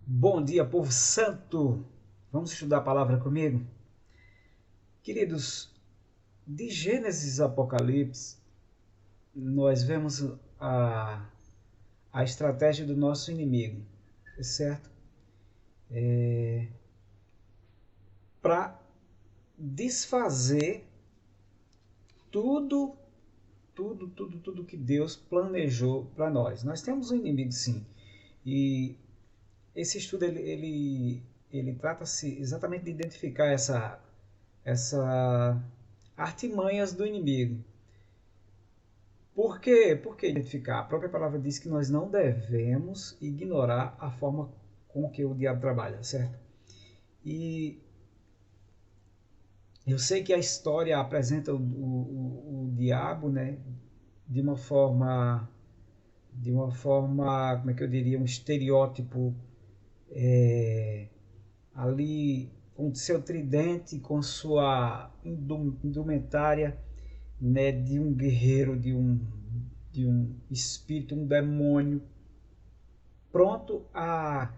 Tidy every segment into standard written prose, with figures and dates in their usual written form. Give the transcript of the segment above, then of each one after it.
Bom dia, povo santo! Vamos estudar a palavra comigo? Queridos, de Gênesis a Apocalipse, nós vemos a estratégia do nosso inimigo, certo? Para desfazer tudo, tudo que Deus planejou para nós. Nós temos um inimigo, sim, e esse estudo ele trata-se exatamente de identificar essa artimanhas do inimigo. Por quê? Por que identificar? A própria palavra diz que nós não devemos ignorar a forma com que o diabo trabalha, certo? E eu sei que a história apresenta o diabo, né, de uma forma, como é que eu diria, um estereótipo ali com seu tridente, com sua indumentária, né, de um guerreiro, de um espírito, um demônio, pronto a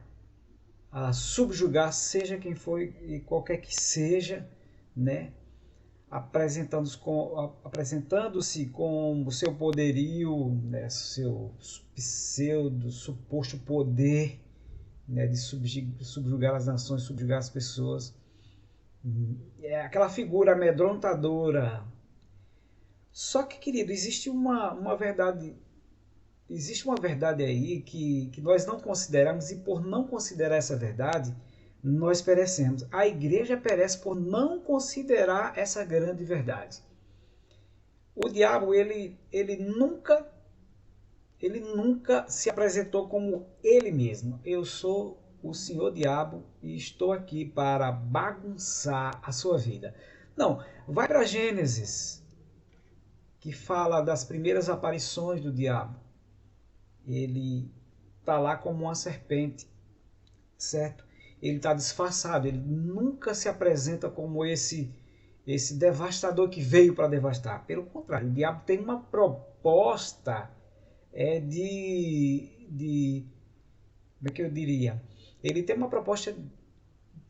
subjugar, seja quem for e qualquer que seja, né, apresentando-se com o seu poderio, né, seu pseudo, suposto poder, né, de subjugar as nações, subjugar as pessoas. É aquela figura amedrontadora. Só que, querido, existe uma verdade aí que nós não consideramos, e por não considerar essa verdade, nós perecemos. A igreja perece por não considerar essa grande verdade. O diabo, ele nunca se apresentou como ele mesmo. Eu sou o Senhor Diabo e estou aqui para bagunçar a sua vida. Não, vai para Gênesis, que fala das primeiras aparições do diabo. Ele está lá como uma serpente, certo? Ele está disfarçado, ele nunca se apresenta como esse devastador que veio para devastar. Pelo contrário, o diabo tem uma proposta como é que eu diria? Ele tem uma proposta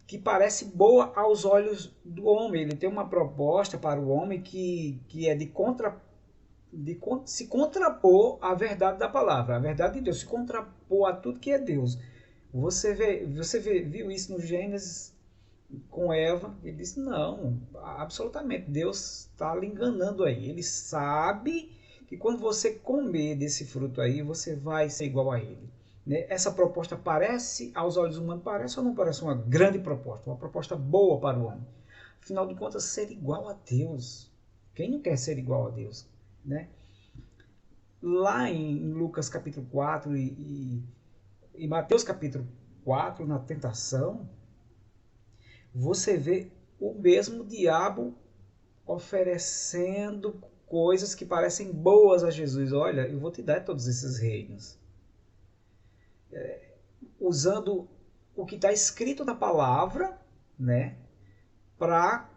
que parece boa aos olhos do homem. Ele tem uma proposta para o homem que é se contrapor à verdade da palavra, à verdade de Deus, se contrapor a tudo que é Deus. Viu isso no Gênesis com Eva? Ele disse: não, absolutamente, Deus está lhe enganando aí. Ele sabe que quando você comer desse fruto aí, você vai ser igual a ele. Né? Essa proposta parece, aos olhos humanos, parece ou não parece uma grande proposta, uma proposta boa para o homem? Afinal de contas, ser igual a Deus. Quem não quer ser igual a Deus? Né? Lá em Lucas capítulo 4 e Mateus capítulo 4, na tentação, você vê o mesmo diabo oferecendo coisas que parecem boas a Jesus. Olha, eu vou te dar todos esses reinos. Usando o que está escrito na palavra, né, para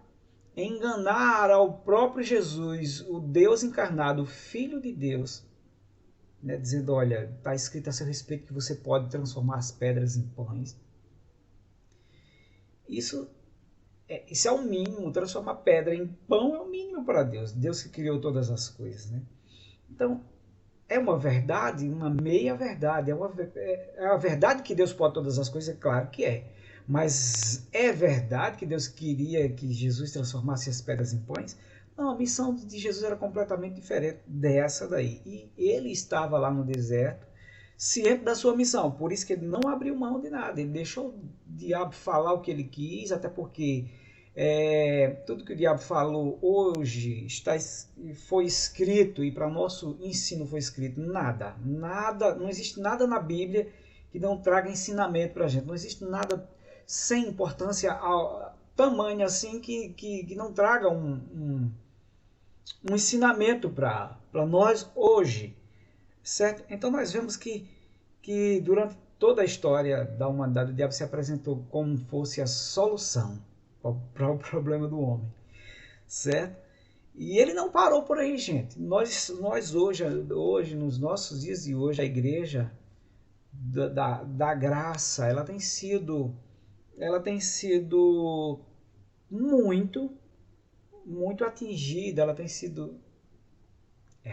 enganar ao próprio Jesus, o Deus encarnado, o Filho de Deus, né, dizendo: olha, está escrito a seu respeito que você pode transformar as pedras em pães. Isso é o mínimo. Transformar pedra em pão é o mínimo para Deus. Deus que criou todas as coisas. Né? Então, é uma verdade, uma meia verdade. É a verdade que Deus pode todas as coisas, é claro que é. Mas é verdade que Deus queria que Jesus transformasse as pedras em pães? Não, a missão de Jesus era completamente diferente dessa daí. E ele estava lá no deserto, ciente da sua missão. Por isso que ele não abriu mão de nada. Ele deixou o diabo falar o que ele quis, até porque tudo que o diabo falou hoje foi escrito, e para nosso ensino foi escrito. Nada, não existe nada na Bíblia que não traga ensinamento para a gente. Não existe nada sem importância tamanho assim que não traga um ensinamento para nós hoje, certo? Então nós vemos que durante toda a história da humanidade o diabo se apresentou como fosse a solução para o problema do homem, certo? E ele não parou por aí, gente. Nós hoje, nos nossos dias de hoje, a igreja da graça, ela tem sido muito, muito atingida, ela tem sido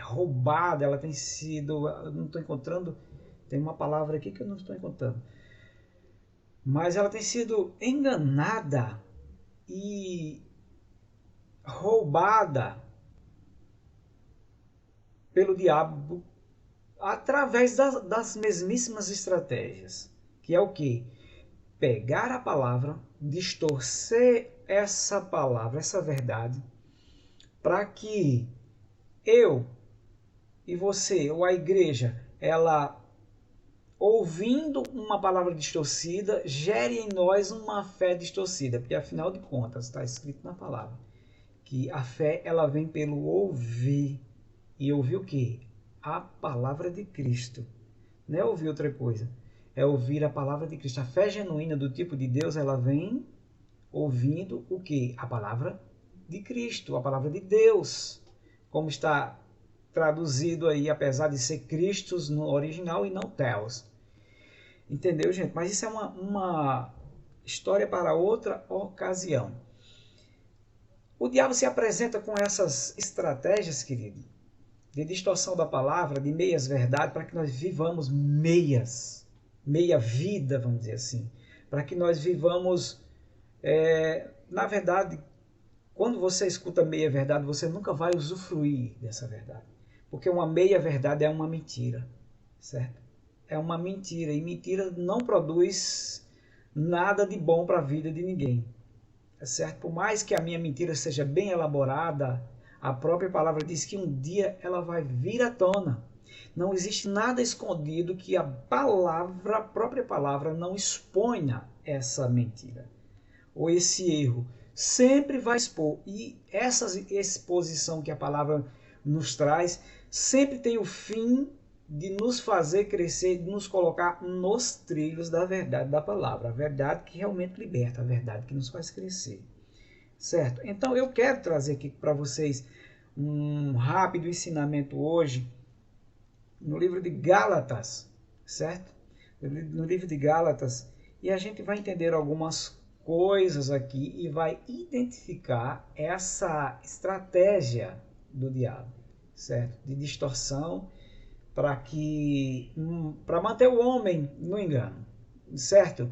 roubada, ela tem sido, eu não estou encontrando, tem uma palavra aqui que eu não estou encontrando, mas ela tem sido enganada e roubada pelo diabo através das mesmíssimas estratégias, que é o que? Pegar a palavra, distorcer essa palavra, essa verdade, para que eu e você, ou a igreja, ela, ouvindo uma palavra distorcida, gere em nós uma fé distorcida, porque afinal de contas está escrito na palavra que a fé ela vem pelo ouvir, e ouvir o quê? A palavra de Cristo. Não é ouvir outra coisa, é ouvir a palavra de Cristo. A fé genuína do tipo de Deus, ela vem ouvindo o quê? A palavra de Cristo, a palavra de Deus, como está traduzido aí, apesar de ser Cristos no original e não Theos. Entendeu, gente? Mas isso é uma história para outra ocasião. O diabo se apresenta com essas estratégias, querido, de distorção da palavra, de meias verdades, para que nós vivamos meia vida, vamos dizer assim. Para que nós vivamos, na verdade, quando você escuta meia verdade, você nunca vai usufruir dessa verdade. Porque uma meia verdade é uma mentira, certo? É uma mentira, e mentira não produz nada de bom para a vida de ninguém. Certo? Por mais que a minha mentira seja bem elaborada, a própria palavra diz que um dia ela vai vir à tona. Não existe nada escondido que a própria palavra, não exponha essa mentira ou esse erro. Sempre vai expor. E essa exposição que a palavra nos traz sempre tem o fim de nos fazer crescer, de nos colocar nos trilhos da verdade da palavra, a verdade que realmente liberta, a verdade que nos faz crescer, certo? Então eu quero trazer aqui para vocês um rápido ensinamento hoje no livro de Gálatas, certo? No livro de Gálatas, e a gente vai entender algumas coisas aqui e vai identificar essa estratégia do diabo, certo? De distorção, para manter o homem no engano, certo?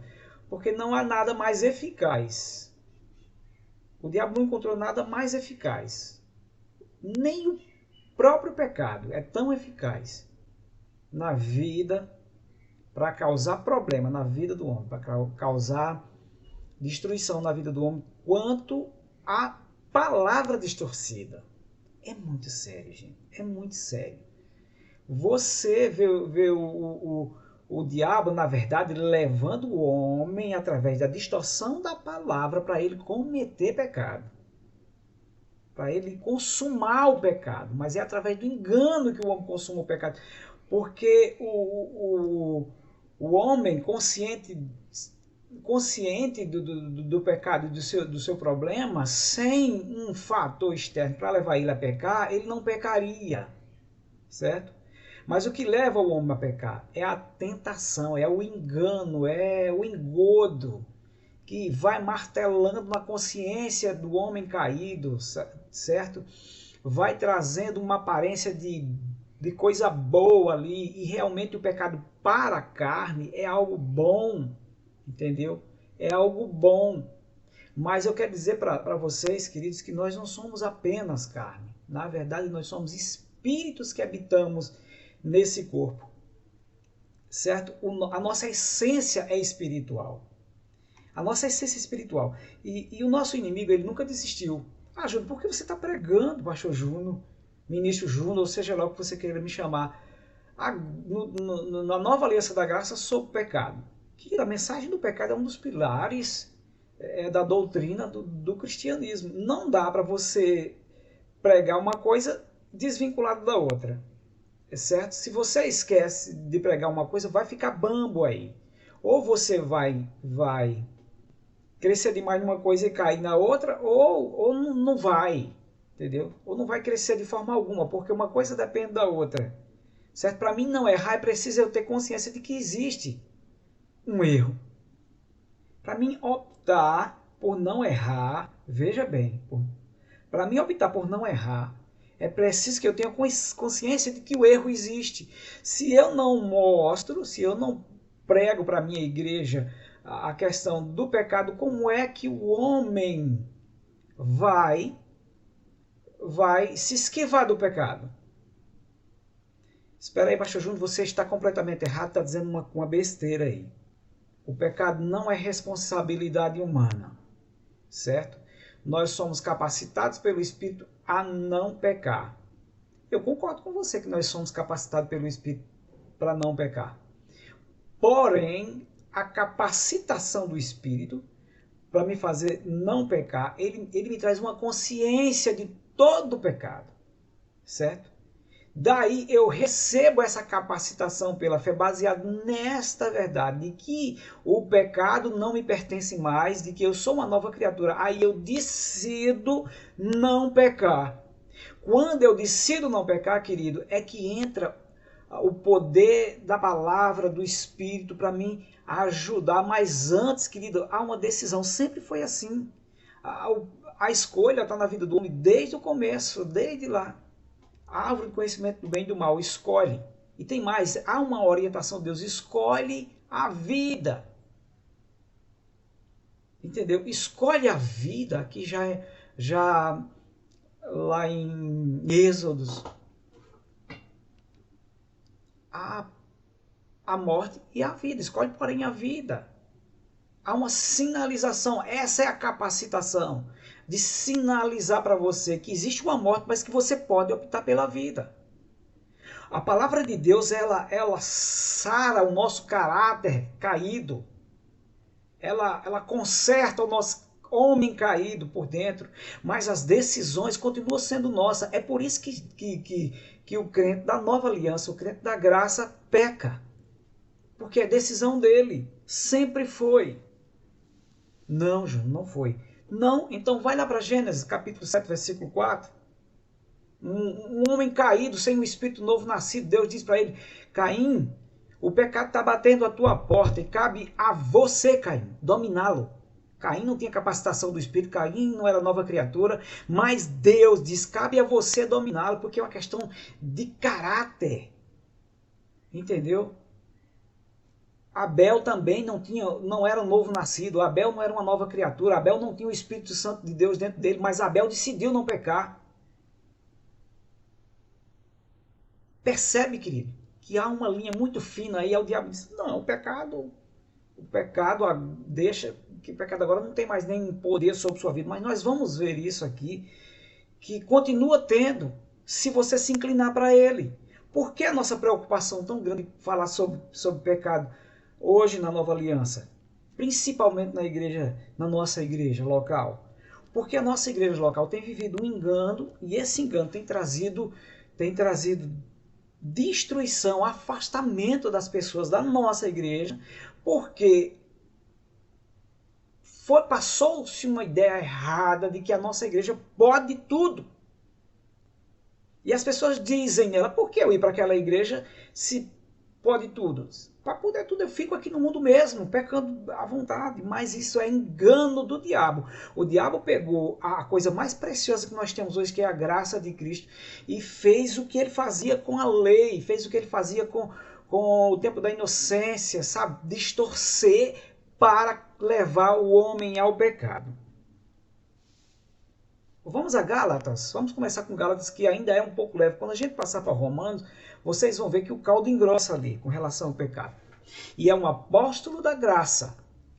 Porque não há nada mais eficaz. O diabo não encontrou nada mais eficaz. Nem o próprio pecado é tão eficaz na vida, para causar problema na vida do homem, para causar destruição na vida do homem, quanto a palavra distorcida. É muito sério, gente. É muito sério. Você vê o diabo, na verdade, levando o homem através da distorção da palavra para ele cometer pecado. Para ele consumar o pecado. Mas é através do engano que o homem consuma o pecado. Porque o homem consciente do pecado e do seu problema, sem um fator externo para levar ele a pecar, ele não pecaria. Certo? Mas o que leva o homem a pecar é a tentação, é o engano, é o engodo que vai martelando na consciência do homem caído, certo? Vai trazendo uma aparência de coisa boa ali, e realmente o pecado para a carne é algo bom, entendeu? É algo bom. Mas eu quero dizer para vocês, queridos, que nós não somos apenas carne. Na verdade, nós somos espíritos que habitamos nesse corpo, certo? A nossa essência é espiritual. A nossa essência é espiritual. E o nosso inimigo, ele nunca desistiu. Ah, Júnior, por que você está pregando, pastor Júnior, ministro Júnior, ou seja lá o que você queira me chamar, na nova aliança da graça sobre o pecado? Que a mensagem do pecado é um dos pilares da doutrina do cristianismo. Não dá para você pregar uma coisa desvinculada da outra. Certo? Se você esquece de pregar uma coisa, vai ficar bambo aí. Ou você vai crescer demais numa coisa e cair na outra, ou não vai, entendeu? Ou não vai crescer de forma alguma, porque uma coisa depende da outra, Certo? Para mim não errar, é preciso eu ter consciência de que existe um erro. Para mim optar por não errar, veja bem, para mim optar por não errar, é preciso que eu tenha consciência de que o erro existe. Se eu não mostro, se eu não prego para a minha igreja a questão do pecado, como é que o homem vai se esquivar do pecado? Espera aí, pastor Júnior, você está completamente errado, está dizendo uma besteira aí. O pecado não é responsabilidade humana, certo? Nós somos capacitados pelo Espírito a não pecar. Eu concordo com você que nós somos capacitados pelo Espírito para não pecar. Porém, a capacitação do Espírito para me fazer não pecar, ele me traz uma consciência de todo o pecado, certo? Daí eu recebo essa capacitação pela fé baseado nesta verdade, de que o pecado não me pertence mais, de que eu sou uma nova criatura. Aí eu decido não pecar. Quando eu decido não pecar, querido, é que entra o poder da palavra, do Espírito para mim ajudar. Mas antes, querido, há uma decisão. Sempre foi assim. A escolha está na vida do homem desde o começo, desde lá. A árvore do conhecimento do bem e do mal, escolhe. E tem mais, há uma orientação de Deus, escolhe a vida. Entendeu? Escolhe a vida, aqui já lá em Êxodos, a morte e a vida. Escolhe, porém, a vida. Há uma sinalização, essa é a capacitação de sinalizar para você que existe uma morte, mas que você pode optar pela vida. A palavra de Deus, ela sara o nosso caráter caído. Ela conserta o nosso homem caído por dentro, mas as decisões continuam sendo nossas. É por isso que o crente da nova aliança, o crente da graça, peca. Porque é decisão dele. Sempre foi. Não, Júnior, não foi. Não, então vai lá para Gênesis, capítulo 7, versículo 4. Um homem caído, sem um espírito novo nascido, Deus diz para ele: Caim, o pecado está batendo a tua porta e cabe a você, Caim, dominá-lo. Caim não tinha capacitação do espírito, Caim não era nova criatura, mas Deus diz: cabe a você dominá-lo, porque é uma questão de caráter. Entendeu? Abel também não era um novo nascido, Abel não era uma nova criatura, Abel não tinha o Espírito Santo de Deus dentro dele, mas Abel decidiu não pecar. Percebe, querido, que há uma linha muito fina aí, o diabo diz: não, o pecado deixa, que o pecado agora não tem mais nem poder sobre sua vida, mas nós vamos ver isso aqui, que continua tendo, se você se inclinar para ele. Por que a nossa preocupação tão grande em falar sobre pecado hoje na nova aliança? Principalmente na nossa igreja local. Porque a nossa igreja local tem vivido um engano, e esse engano tem trazido destruição, afastamento das pessoas da nossa igreja, porque passou-se uma ideia errada de que a nossa igreja pode tudo. E as pessoas dizem nela: por que eu ir para aquela igreja se pode tudo? Para poder tudo eu fico aqui no mundo mesmo, pecando à vontade. Mas isso é engano do diabo. O diabo pegou a coisa mais preciosa que nós temos hoje, que é a graça de Cristo, e fez o que ele fazia com a lei, fez o que ele fazia com o tempo da inocência, sabe? Distorcer para levar o homem ao pecado. Vamos a Gálatas, vamos começar com Gálatas, que ainda é um pouco leve. Quando a gente passar para Romanos, vocês vão ver que o caldo engrossa ali, com relação ao pecado. E é um apóstolo da graça.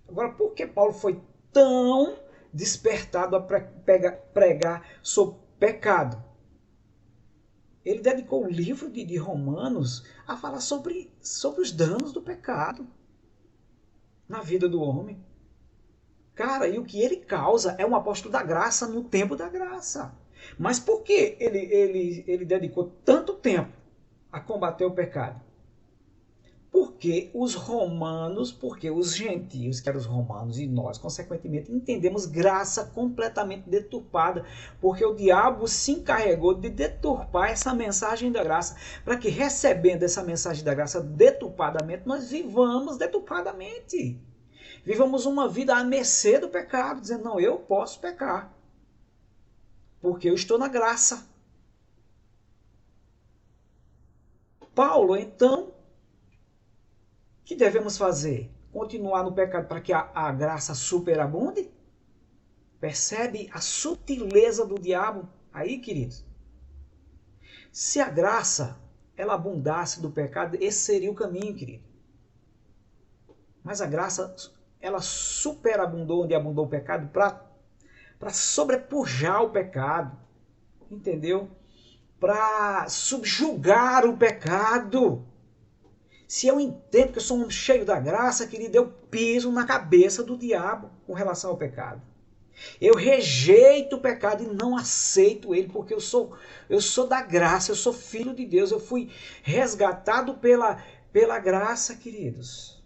Agora, por que Paulo foi tão despertado a pregar sobre pecado? Ele dedicou o livro de Romanos a falar sobre os danos do pecado na vida do homem. Cara, e o que ele causa é um apóstolo da graça no tempo da graça. Mas por que ele dedicou tanto tempo a combater o pecado? Porque os gentios, que eram os romanos, e nós, consequentemente, entendemos graça completamente deturpada, porque o diabo se encarregou de deturpar essa mensagem da graça, para que, recebendo essa mensagem da graça deturpadamente, nós vivamos deturpadamente. Vivamos uma vida à mercê do pecado, dizendo, não, eu posso pecar, porque eu estou na graça. Paulo, então, o que devemos fazer? Continuar no pecado para que a graça superabunde? Percebe a sutileza do diabo aí, queridos? Se a graça ela abundasse do pecado, esse seria o caminho, querido. Mas a graça ela superabundou onde abundou o pecado para sobrepujar o pecado, entendeu? Para subjugar o pecado. Se eu entendo que eu sou um cheio da graça, querido, eu piso na cabeça do diabo com relação ao pecado. Eu rejeito o pecado e não aceito ele, porque eu sou da graça, eu sou filho de Deus, eu fui resgatado pela graça, queridos.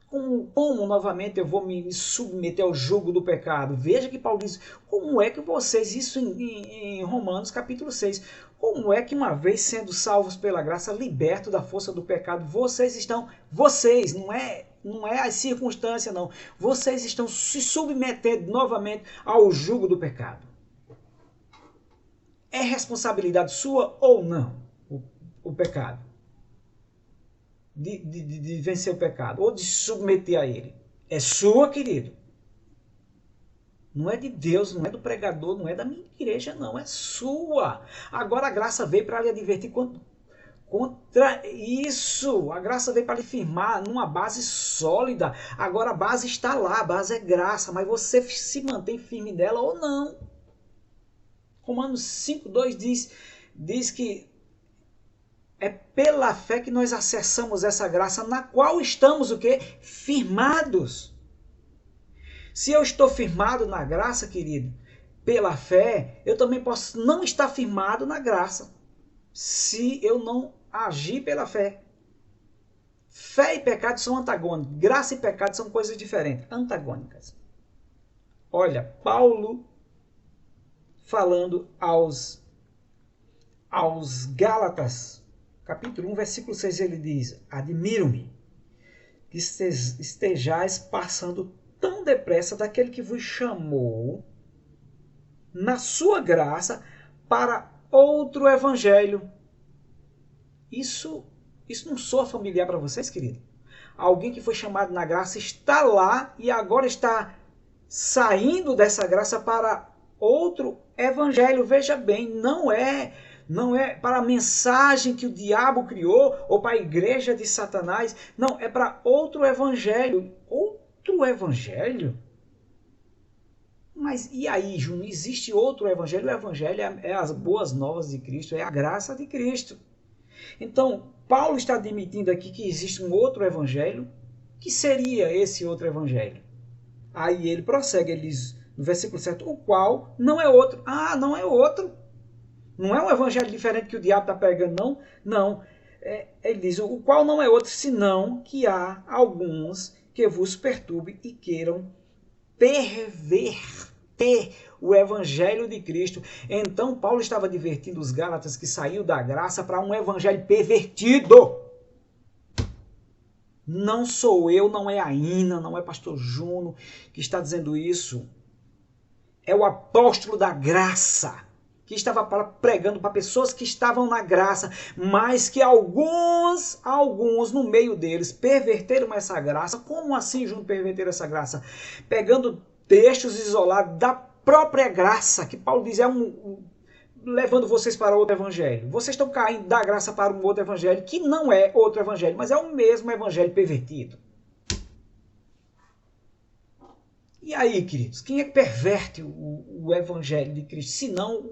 Como novamente eu vou me submeter ao jugo do pecado? Veja que Paulo diz, como é que vocês, isso em Romanos capítulo 6, como é que uma vez sendo salvos pela graça, libertos da força do pecado, vocês, não é a circunstância não, vocês estão se submetendo novamente ao jugo do pecado. É responsabilidade sua ou não o pecado? De vencer o pecado, ou de se submeter a ele. É sua, querido. Não é de Deus, não é do pregador, não é da minha igreja, não. É sua. Agora a graça veio para lhe advertir contra isso. A graça veio para lhe firmar numa base sólida. Agora a base está lá, a base é graça, mas você se mantém firme nela ou não. Romanos 5:2 diz que é pela fé que nós acessamos essa graça na qual estamos o quê? Firmados. Se eu estou firmado na graça, querido, pela fé, eu também posso não estar firmado na graça, se eu não agir pela fé. Fé e pecado são antagônicos. Graça e pecado são coisas diferentes, antagônicas. Olha, Paulo falando aos Gálatas, capítulo 1, versículo 6, ele diz, admiro-me que estejais passando tão depressa daquele que vos chamou na sua graça para outro evangelho. Isso não soa familiar para vocês, querido? Alguém que foi chamado na graça está lá e agora está saindo dessa graça para outro evangelho. Veja bem, não é para a mensagem que o diabo criou ou para a igreja de Satanás. Não, é para outro evangelho. Outro evangelho? Mas e aí, Júnior? Existe outro evangelho? O evangelho é as boas novas de Cristo, é a graça de Cristo. Então, Paulo está admitindo aqui que existe um outro evangelho. Que seria esse outro evangelho? Aí ele prossegue, ele diz no versículo 7, o qual não é outro. Ah, não é outro. Não é um evangelho diferente que o diabo está pregando, não. Não. Ele diz, o qual não é outro, senão que há alguns que vos perturbem e queiram perverter o evangelho de Cristo. Então, Paulo estava advertindo os Gálatas que saiu da graça para um evangelho pervertido. Não sou eu, não é a Ina, não é pastor Juno que está dizendo isso. É o apóstolo da graça, que estava pregando para pessoas que estavam na graça, mas que alguns no meio deles perverteram essa graça. Como assim, Júnior, perverteram essa graça? Pegando textos isolados da própria graça, que Paulo diz, levando vocês para outro evangelho. Vocês estão caindo da graça para um outro evangelho, que não é outro evangelho, mas é o mesmo evangelho pervertido. E aí, queridos, quem é que perverte o evangelho de Cristo? Senão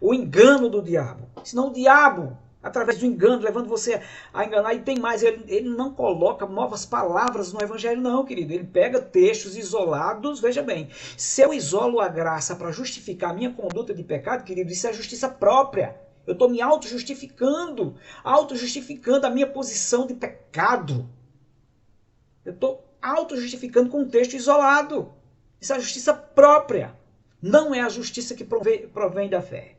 o engano do diabo. Senão o diabo, através do engano, levando você a enganar. E tem mais, ele não coloca novas palavras no evangelho, não, querido. Ele pega textos isolados, veja bem. Se eu isolo a graça para justificar a minha conduta de pecado, querido, isso é justiça própria. Eu estou me auto-justificando a minha posição de pecado. Eu estou auto-justificando com um texto isolado. Isso é a justiça própria. Não é a justiça que provém da fé.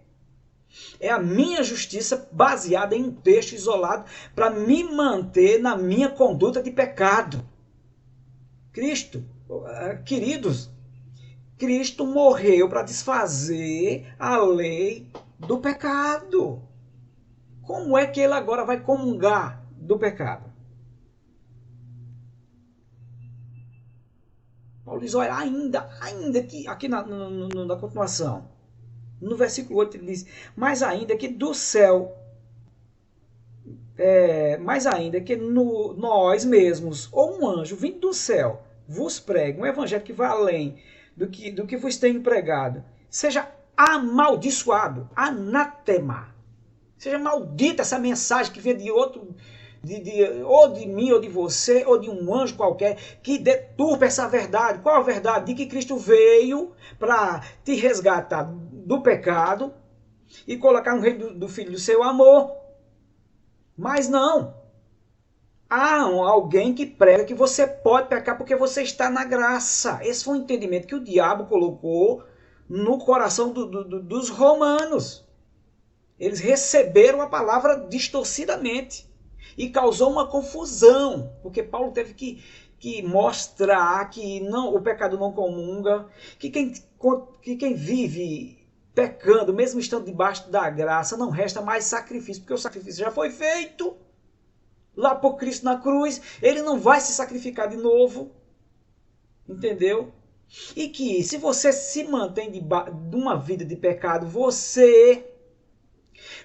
É a minha justiça baseada em um texto isolado para me manter na minha conduta de pecado. Cristo, queridos, Cristo morreu para desfazer a lei do pecado. Como é que ele agora vai comungar do pecado? Paulo diz, olha, ainda que, aqui na continuação, no versículo 8 ele diz, mas ainda que do céu, mais ainda que nós mesmos, ou um anjo vindo do céu, vos pregue um evangelho que vai além do que vos tenho pregado, seja amaldiçoado, anatema. Seja maldita essa mensagem que vem de outro, ou de mim, ou de você, ou de um anjo qualquer, que deturpa essa verdade. Qual a verdade? De que Cristo veio para te resgatar do pecado e colocar no reino do Filho do seu amor. Mas não. Há alguém que prega que você pode pecar porque você está na graça. Esse foi o entendimento que o diabo colocou no coração dos romanos. Eles receberam a palavra distorcidamente e causou uma confusão, porque Paulo teve que mostrar que não, o pecado não comunga, que quem vive pecando, mesmo estando debaixo da graça, não resta mais sacrifício, porque o sacrifício já foi feito lá por Cristo na cruz, ele não vai se sacrificar de novo, entendeu? E que se você se mantém de uma vida de pecado, você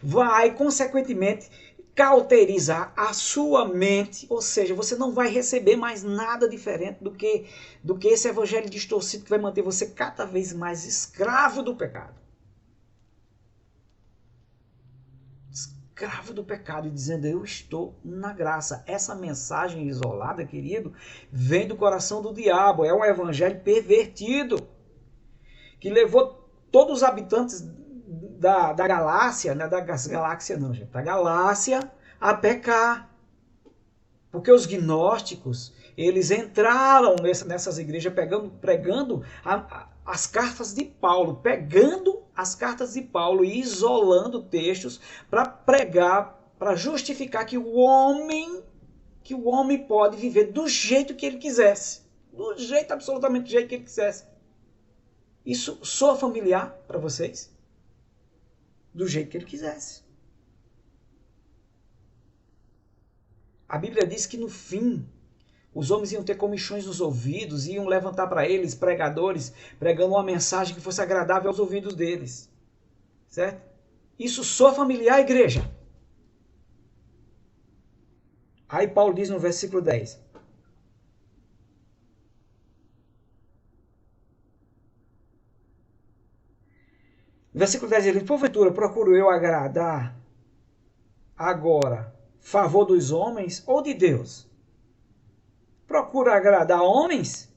vai, consequentemente, cauterizar a sua mente, ou seja, você não vai receber mais nada diferente do que esse evangelho distorcido que vai manter você cada vez mais escravo do pecado. Escravo do pecado e dizendo, eu estou na graça. Essa mensagem isolada, querido, vem do coração do diabo, é um evangelho pervertido, que levou todos os habitantes da galáxia, não é da galáxia não, gente, da galáxia a pecar. Porque os gnósticos, eles entraram nessas igrejas pregando as cartas de Paulo, pegando as cartas de Paulo e isolando textos para pregar, para justificar que o homem pode viver do jeito que ele quisesse, absolutamente do jeito que ele quisesse. Isso soa familiar para vocês? Do jeito que ele quisesse. A Bíblia diz que no fim, os homens iam ter comichões nos ouvidos, iam levantar para eles pregadores, pregando uma mensagem que fosse agradável aos ouvidos deles. Certo? Isso soa familiar à igreja. Aí Paulo diz no versículo 10. No versículo 10 ele diz, porventura procuro eu agradar agora favor dos homens ou de Deus? Procura agradar homens?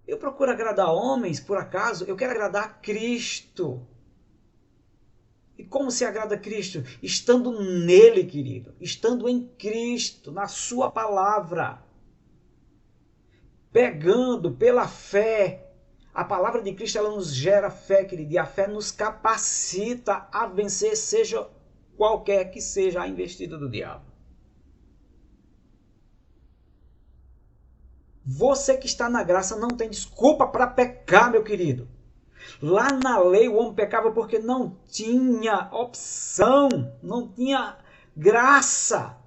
Eu procuro agradar homens, por acaso? Eu quero agradar a Cristo. E como se agrada a Cristo? Estando nele, querido. Estando em Cristo, na sua palavra. Pegando pela fé. A palavra de Cristo, ela nos gera fé, querido. E a fé nos capacita a vencer, seja qualquer que seja a investida do diabo. Você que está na graça não tem desculpa para pecar, meu querido. Lá na lei o homem pecava porque não tinha opção, não tinha graça.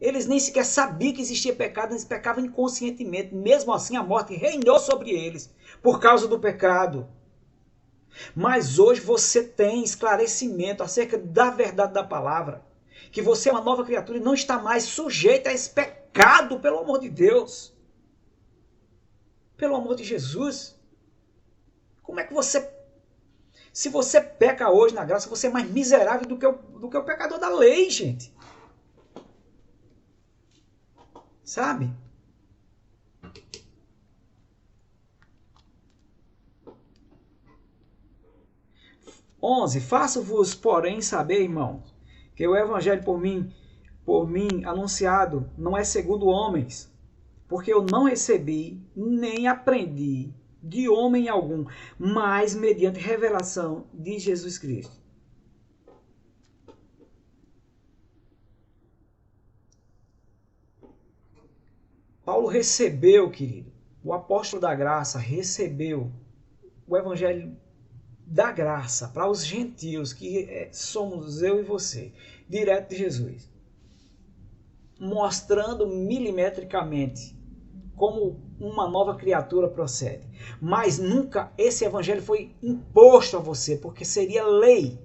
Eles nem sequer sabiam que existia pecado, eles pecavam inconscientemente. Mesmo assim a morte reinou sobre eles por causa do pecado. Mas hoje você tem esclarecimento acerca da verdade da palavra. Que você é uma nova criatura e não está mais sujeito a esse pecado, pelo amor de Deus. Pelo amor de Jesus. Como é que você... Se você peca hoje na graça, você é mais miserável do que o pecador da lei, gente. Sabe? 11. Faço-vos, porém, saber, irmãos, que o evangelho por mim anunciado não é segundo homens, porque eu não recebi nem aprendi de homem algum, mas mediante revelação de Jesus Cristo. Paulo recebeu, querido, o apóstolo da graça recebeu o evangelho da graça para os gentios, que somos eu e você, direto de Jesus, mostrando milimetricamente como uma nova criatura procede. Mas nunca esse evangelho foi imposto a você, porque seria lei.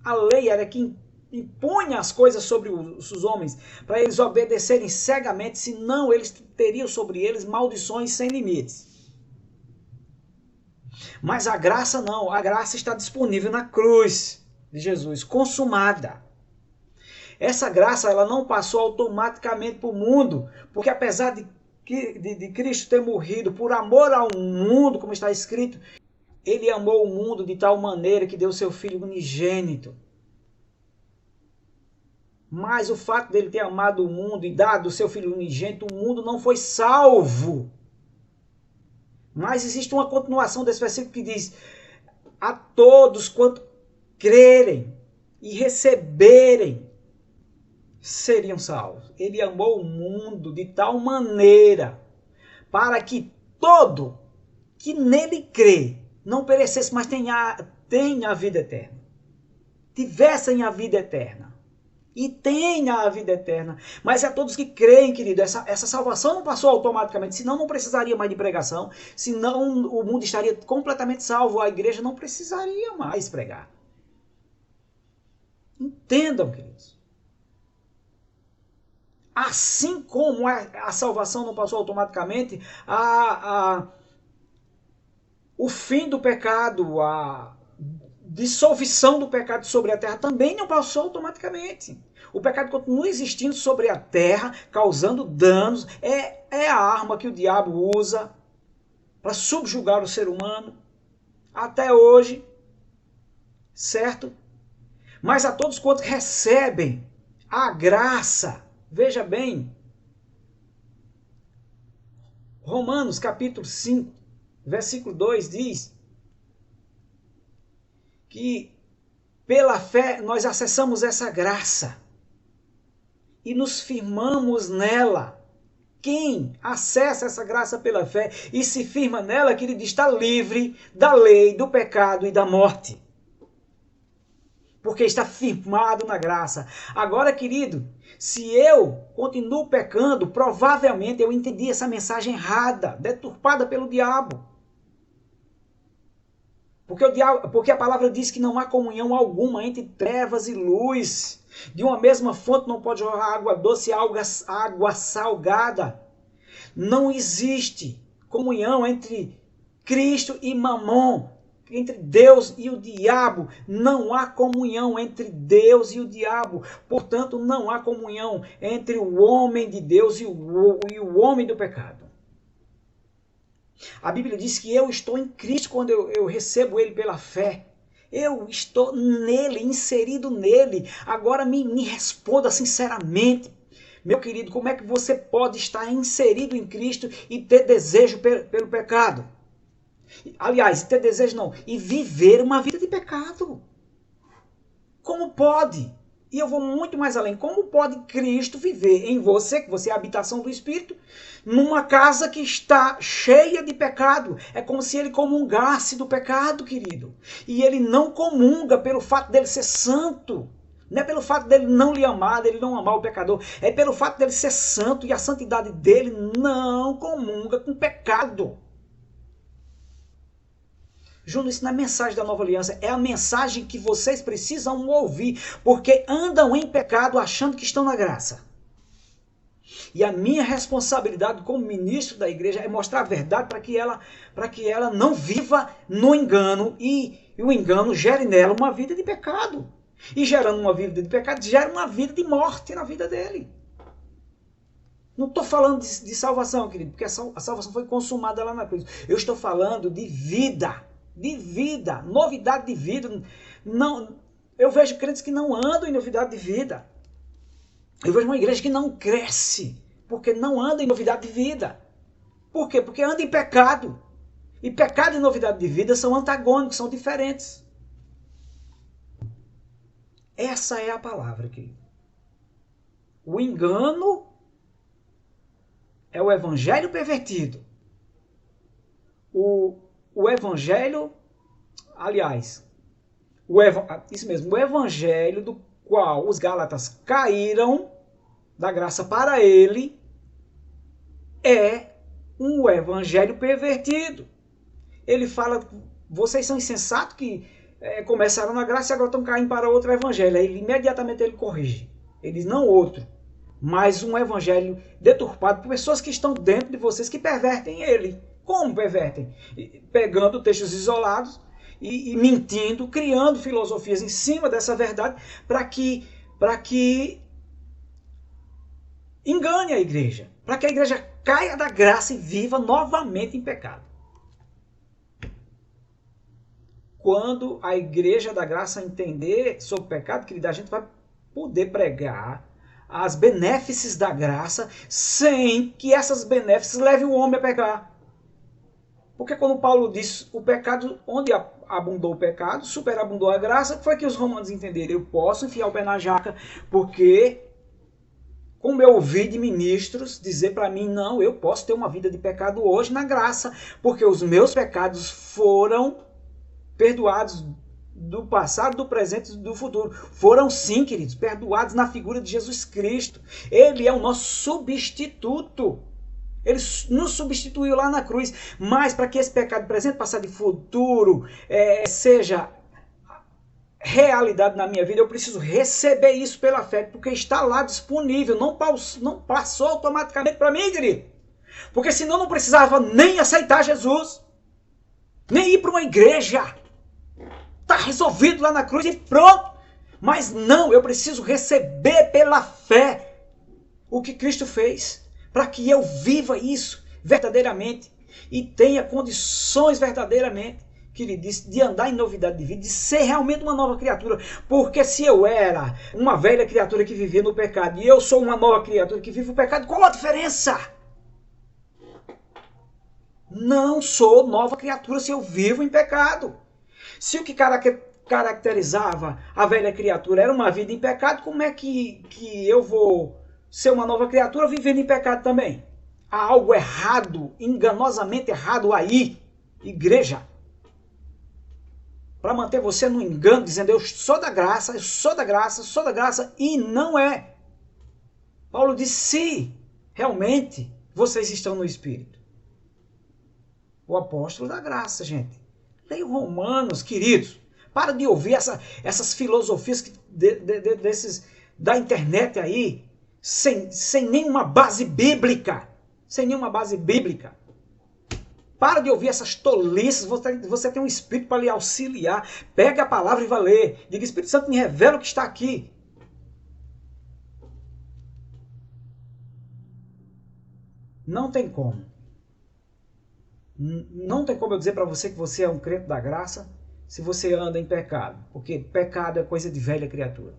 A lei era que impunha as coisas sobre os homens, para eles obedecerem cegamente, senão eles teriam sobre eles maldições sem limites. Mas a graça não, a graça está disponível na cruz de Jesus, consumada. Essa graça ela não passou automaticamente para o mundo, porque apesar de Cristo ter morrido por amor ao mundo, como está escrito, ele amou o mundo de tal maneira que deu seu Filho unigênito. Mas o fato dele ter amado o mundo e dado o seu Filho unigênito, o mundo não foi salvo. Mas existe uma continuação desse versículo que diz: a todos quanto crerem e receberem seriam salvos. Ele amou o mundo de tal maneira para que todo que nele crê não perecesse, mas tenha a vida eterna. Tivessem a vida eterna. E tenha a vida eterna. Mas a todos que creem, querido, essa salvação não passou automaticamente, senão não precisaria mais de pregação, senão o mundo estaria completamente salvo, a igreja não precisaria mais pregar. Entendam, queridos. Assim como a salvação não passou automaticamente, o fim do pecado, a dissolução do pecado sobre a terra também não passou automaticamente. O pecado continua existindo sobre a terra, causando danos. É a arma que o diabo usa para subjugar o ser humano até hoje, certo? Mas a todos quantos recebem a graça, veja bem, Romanos capítulo 5, versículo 2 diz que pela fé nós acessamos essa graça e nos firmamos nela. Quem acessa essa graça pela fé e se firma nela, querido, está livre da lei, do pecado e da morte. Porque está firmado na graça. Agora, querido, se eu continuo pecando, provavelmente eu entendi essa mensagem errada, deturpada pelo diabo. Porque a palavra diz que não há comunhão alguma entre trevas e luz. De uma mesma fonte não pode jorrar água doce e água salgada. Não existe comunhão entre Cristo e Mamon, entre Deus e o diabo. Não há comunhão entre Deus e o diabo. Portanto, não há comunhão entre o homem de Deus e o homem do pecado. A Bíblia diz que eu estou em Cristo quando eu recebo Ele pela fé. Eu estou nele, inserido nele. Agora me responda sinceramente, meu querido, como é que você pode estar inserido em Cristo e ter desejo pelo pecado? Aliás, ter desejo não, e viver uma vida de pecado. Como pode? E eu vou muito mais além. Como pode Cristo viver em você, que você é a habitação do Espírito, numa casa que está cheia de pecado? É como se ele comungasse do pecado, querido. E ele não comunga pelo fato dele ser santo. Não é pelo fato dele não lhe amar, dele não amar o pecador. É pelo fato dele ser santo e a santidade dele não comunga com pecado. Júnior, isso não é mensagem da nova aliança, é a mensagem que vocês precisam ouvir, porque andam em pecado achando que estão na graça. E a minha responsabilidade como ministro da igreja é mostrar a verdade para que ela não viva no engano e o engano gere nela uma vida de pecado. E gerando uma vida de pecado, gera uma vida de morte na vida dele. Não estou falando de salvação, querido, porque a salvação foi consumada lá na cruz. Eu estou falando de vida de vida, novidade de vida. Não, eu vejo crentes que não andam em novidade de vida. Eu vejo uma igreja que não cresce, porque não anda em novidade de vida. Por quê? Porque anda em pecado. E pecado e novidade de vida são antagônicos, são diferentes. Essa é a palavra aqui. O engano é o evangelho pervertido. O evangelho, aliás, isso mesmo, o evangelho do qual os Gálatas caíram da graça para ele é um evangelho pervertido. Ele fala, vocês são insensatos que começaram na graça e agora estão caindo para outro evangelho. Aí imediatamente ele corrige. Ele diz, não outro, mas um evangelho deturpado por pessoas que estão dentro de vocês que pervertem ele. Como pervertem? Pegando textos isolados e mentindo, criando filosofias em cima dessa verdade para que engane a igreja. Para que a igreja caia da graça e viva novamente em pecado. Quando a igreja da graça entender sobre o pecado, querida, a gente vai poder pregar as benéfices da graça sem que essas benéfices levem o homem a pecar. Porque quando Paulo diz o pecado, onde abundou o pecado, superabundou a graça, foi que os romanos entenderam. Eu posso enfiar o pé na jaca, porque como eu ouvi de ministros dizer para mim, não, eu posso ter uma vida de pecado hoje na graça, porque os meus pecados foram perdoados do passado, do presente e do futuro. Foram sim, queridos, perdoados na figura de Jesus Cristo. Ele é o nosso substituto. Ele nos substituiu lá na cruz. Mas para que esse pecado presente, passado e futuro seja realidade na minha vida, eu preciso receber isso pela fé, porque está lá disponível. Não passou automaticamente para mim, querido. Porque senão eu não precisava nem aceitar Jesus, nem ir para uma igreja. Está resolvido lá na cruz e pronto. Mas não, eu preciso receber pela fé o que Cristo fez, para que eu viva isso verdadeiramente e tenha condições verdadeiramente, que ele disse, de andar em novidade de vida, de ser realmente uma nova criatura. Porque se eu era uma velha criatura que vivia no pecado e eu sou uma nova criatura que vive o pecado, qual a diferença? Não sou nova criatura se eu vivo em pecado. Se o que caracterizava a velha criatura era uma vida em pecado, como é que eu vou ser uma nova criatura vivendo em pecado também? Há algo errado, enganosamente errado aí, igreja. Para manter você no engano, dizendo eu sou da graça, eu sou da graça, sou da graça, e não é. Paulo disse, se realmente vocês estão no Espírito. O apóstolo da graça, gente. Leiam Romanos, queridos. Para de ouvir essas filosofias da internet aí, sem nenhuma base bíblica. Sem nenhuma base bíblica. Para de ouvir essas tolices. Você tem um Espírito para lhe auxiliar. Pega a palavra e vá ler. Diga, Espírito Santo, me revela o que está aqui. Não tem como. Não tem como eu dizer para você que você é um crente da graça se você anda em pecado. Porque pecado é coisa de velha criatura.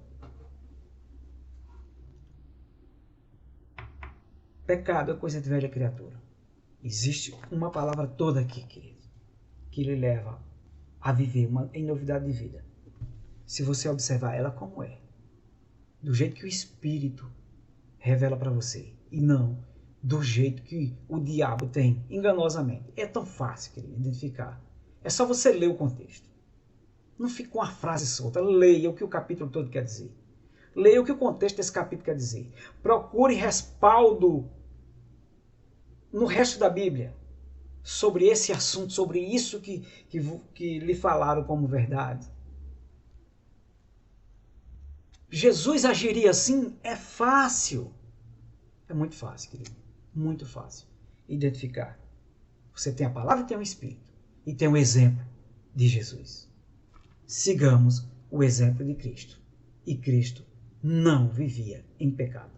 Pecado é coisa de velha criatura. Existe uma palavra toda aqui, querido, que lhe leva a viver em novidade de vida. Se você observar ela como é. Do jeito que o Espírito revela para você. E não do jeito que o diabo tem, enganosamente. É tão fácil, querido, identificar. É só você ler o contexto. Não fica com uma frase solta. Leia o que o capítulo todo quer dizer. Leia o que o contexto desse capítulo quer dizer. Procure respaldo no resto da Bíblia sobre esse assunto, sobre isso que lhe falaram como verdade. Jesus agiria assim? É fácil. É muito fácil, querido. Muito fácil identificar. Você tem a palavra e tem o Espírito. E tem o exemplo de Jesus. Sigamos o exemplo de Cristo. E Cristo não vivia em pecado.